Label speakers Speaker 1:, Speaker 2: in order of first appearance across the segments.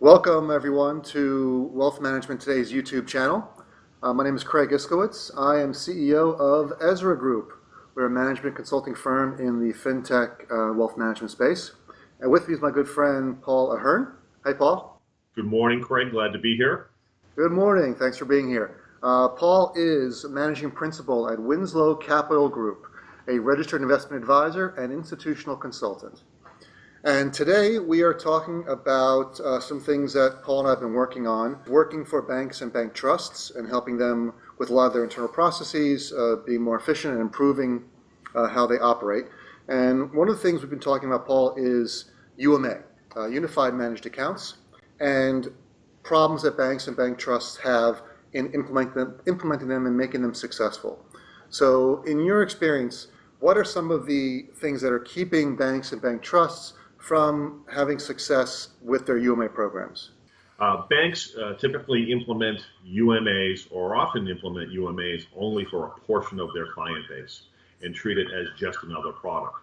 Speaker 1: Welcome, everyone, to Wealth Management Today's YouTube channel. My name is Craig Iskowitz. I am CEO of Ezra Group. We're a management consulting firm in the fintech wealth management space. And with me is my good friend, Paul Ahern. Hi, Paul.
Speaker 2: Good morning, Craig. Glad to be here.
Speaker 1: Good morning. Thanks for being here. Paul is managing principal at Winslow Capital Group, a registered investment advisor and institutional consultant. And today we are talking about some things that Paul and I have been working on, working for banks and bank trusts and helping them with a lot of their internal processes, being more efficient and improving how they operate. And one of the things we've been talking about, Paul, is UMA, Unified Managed Accounts, and problems that banks and bank trusts have in implementing them and making them successful. So in your experience, what are some of the things that are keeping banks and bank trusts from having success with their UMA programs?
Speaker 2: Banks typically implement UMAs or often implement UMAs only for a portion of their client base and treat it as just another product.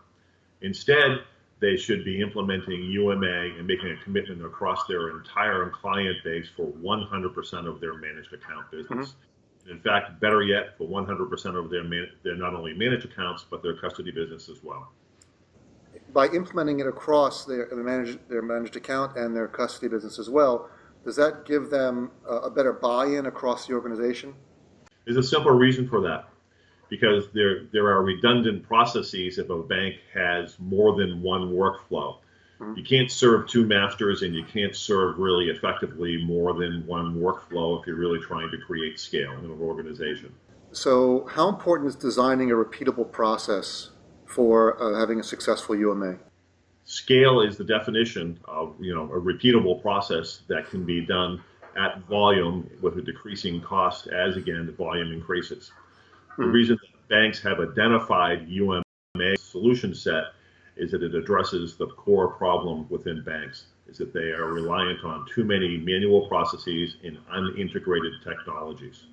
Speaker 2: Instead, they should be implementing UMA and making a commitment across their entire client base for 100% of their managed account business. In fact, better yet, for 100% of their not only managed accounts, but their custody business as well.
Speaker 1: By implementing it across their managed account and their custody business as well, does that give them a better buy-in across the organization?
Speaker 2: There's a simple reason for that, because there are redundant processes if a bank has more than one workflow. You can't serve two masters, and you can't serve really effectively more than one workflow if you're really trying to create scale in an organization.
Speaker 1: So how important is designing a repeatable process for having a successful UMA?
Speaker 2: Scale is the definition of a repeatable process that can be done at volume with a decreasing cost as, again, the volume increases. The reason that banks have identified UMA solution set is that it addresses the core problem within banks, is that they are reliant on too many manual processes and unintegrated technologies.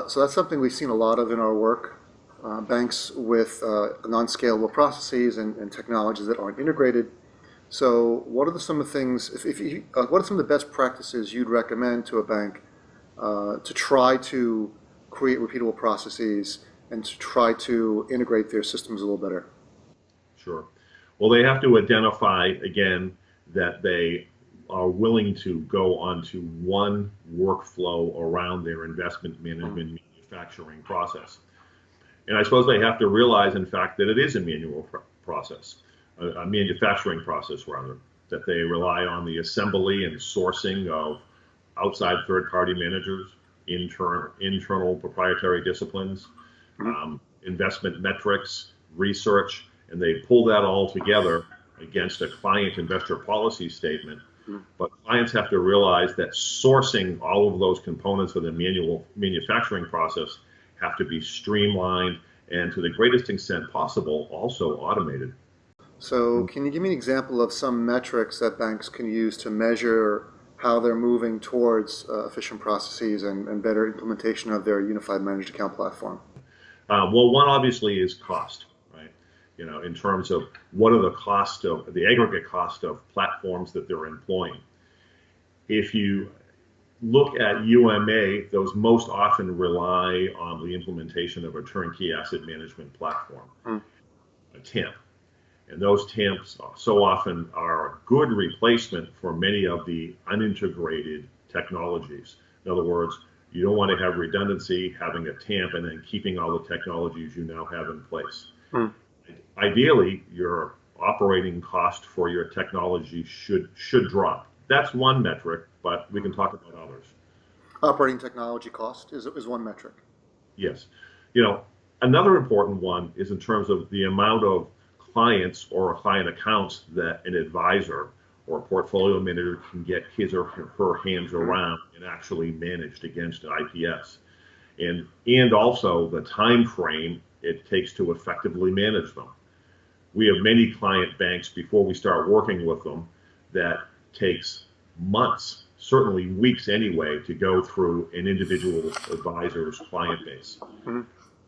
Speaker 1: So that's something we've seen a lot of in our work. Banks with non-scalable processes and technologies that aren't integrated. So what are some of the things, what are some of the best practices you'd recommend to a bank to try to create repeatable processes and to try to integrate their systems a little better?
Speaker 2: Sure. Well, they have to identify, again, that they are willing to go onto one workflow around their investment management manufacturing process. And I suppose they have to realize, in fact, that it is a manual process, a manufacturing process, rather, that they rely on the assembly and sourcing of outside third-party managers, internal proprietary disciplines, investment metrics, research, and they pull that all together against a client investor policy statement. But clients have to realize that sourcing all of those components of the manual manufacturing process have to be streamlined and, to the greatest extent possible, also automated.
Speaker 1: So can you give me an example of some metrics that banks can use to measure how they're moving towards efficient processes and better implementation of their unified managed account platform?
Speaker 2: Well, one obviously is cost, right? In terms of what are the aggregate cost of platforms that they're employing. If you look at UMA, those most often rely on the implementation of a turnkey asset management platform, a TAMP. And those TAMPs so often are a good replacement for many of the unintegrated technologies. In other words, you don't want to have redundancy, having a TAMP and then keeping all the technologies you now have in place. Ideally, your operating cost for your technology should drop. That's one metric, but we can talk about others.
Speaker 1: Operating technology cost is one metric.
Speaker 2: Yes. Another important one is in terms of the amount of clients or client accounts that an advisor or a portfolio manager can get his or her hands around and actually managed against an IPS. And also the time frame it takes to effectively manage them. We have many client banks before we start working with them that takes months, certainly weeks anyway, to go through an individual advisor's client base.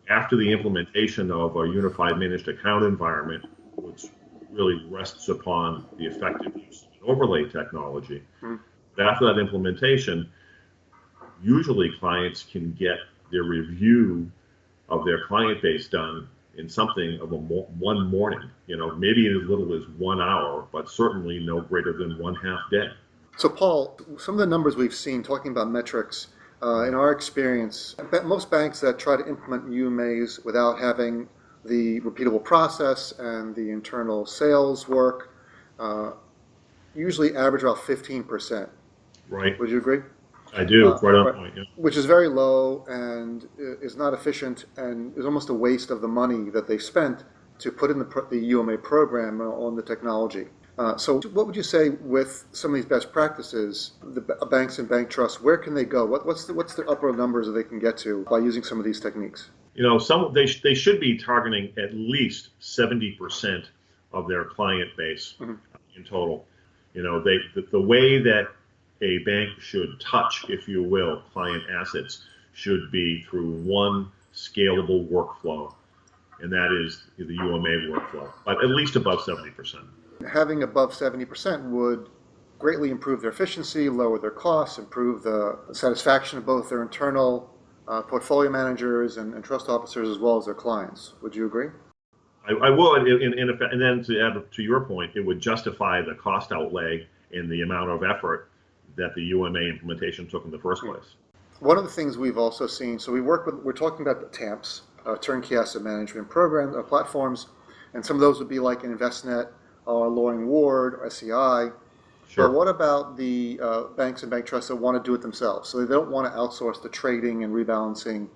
Speaker 2: After the implementation of a unified managed account environment, which really rests upon the effective use of an overlay technology, But after that implementation, usually clients can get their review of their client base done in something of one morning, maybe as little as 1 hour, but certainly no greater than one half day.
Speaker 1: So, Paul, some of the numbers we've seen talking about metrics, in our experience, most banks that try to implement UMAs without having the repeatable process and the internal sales work usually average about 15%.
Speaker 2: Right.
Speaker 1: Would you agree?
Speaker 2: I do, right on point. Yeah.
Speaker 1: Which is very low and is not efficient and is almost a waste of the money that they spent to put in the UMA program on the technology. So what would you say with some of these best practices, the banks and bank trusts, where can they go? What's the upper numbers that they can get to by using some of these techniques?
Speaker 2: They should be targeting at least 70% of their client base in total. The way that a bank should touch, if you will, client assets should be through one scalable workflow, and that is the UMA workflow, but at least above 70%.
Speaker 1: Having above 70% would greatly improve their efficiency, lower their costs, improve the satisfaction of both their internal portfolio managers and trust officers as well as their clients. Would you agree?
Speaker 2: I would, in effect, and then to add to your point, it would justify the cost outlay and the amount of effort that the UMA implementation took in the first place.
Speaker 1: One of the things we've also seen, so we're talking about the TAMPs, turnkey asset management program platforms, and some of those would be like an Envestnet or Loring Ward or SEI.
Speaker 2: Sure.
Speaker 1: But what about the banks and bank trusts that want to do it themselves? So they don't want to outsource the trading and rebalancing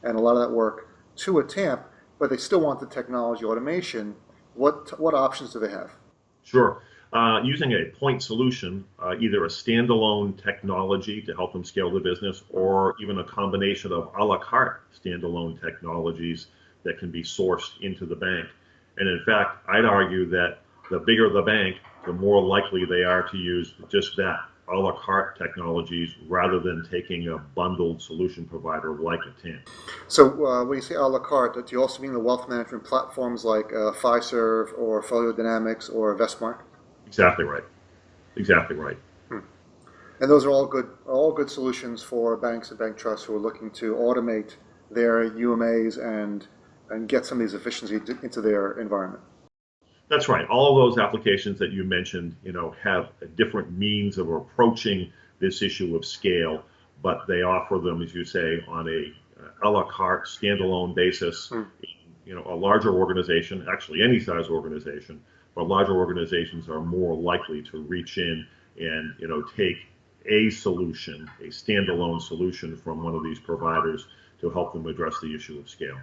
Speaker 1: and a lot of that work to a TAMP, but they still want the technology automation. What options do they have?
Speaker 2: Sure. Using a point solution, either a standalone technology to help them scale the business, or even a combination of a la carte standalone technologies that can be sourced into the bank. And in fact, I'd argue that the bigger the bank, the more likely they are to use just that, a la carte technologies, rather than taking a bundled solution provider like a TAMP.
Speaker 1: So when you say a la carte, do you also mean the wealth management platforms like Fiserv or FolioDynamics or Vestmark?
Speaker 2: Exactly right. Exactly right.
Speaker 1: And those are all good solutions for banks and bank trusts who are looking to automate their UMAs and get some of these efficiency into their environment.
Speaker 2: That's right. All of those applications that you mentioned, have a different means of approaching this issue of scale, but they offer them, as you say, on a la carte standalone basis. A larger organization, actually any size organization, but larger organizations are more likely to reach in and take a solution, a standalone solution from one of these providers to help them address the issue of scale.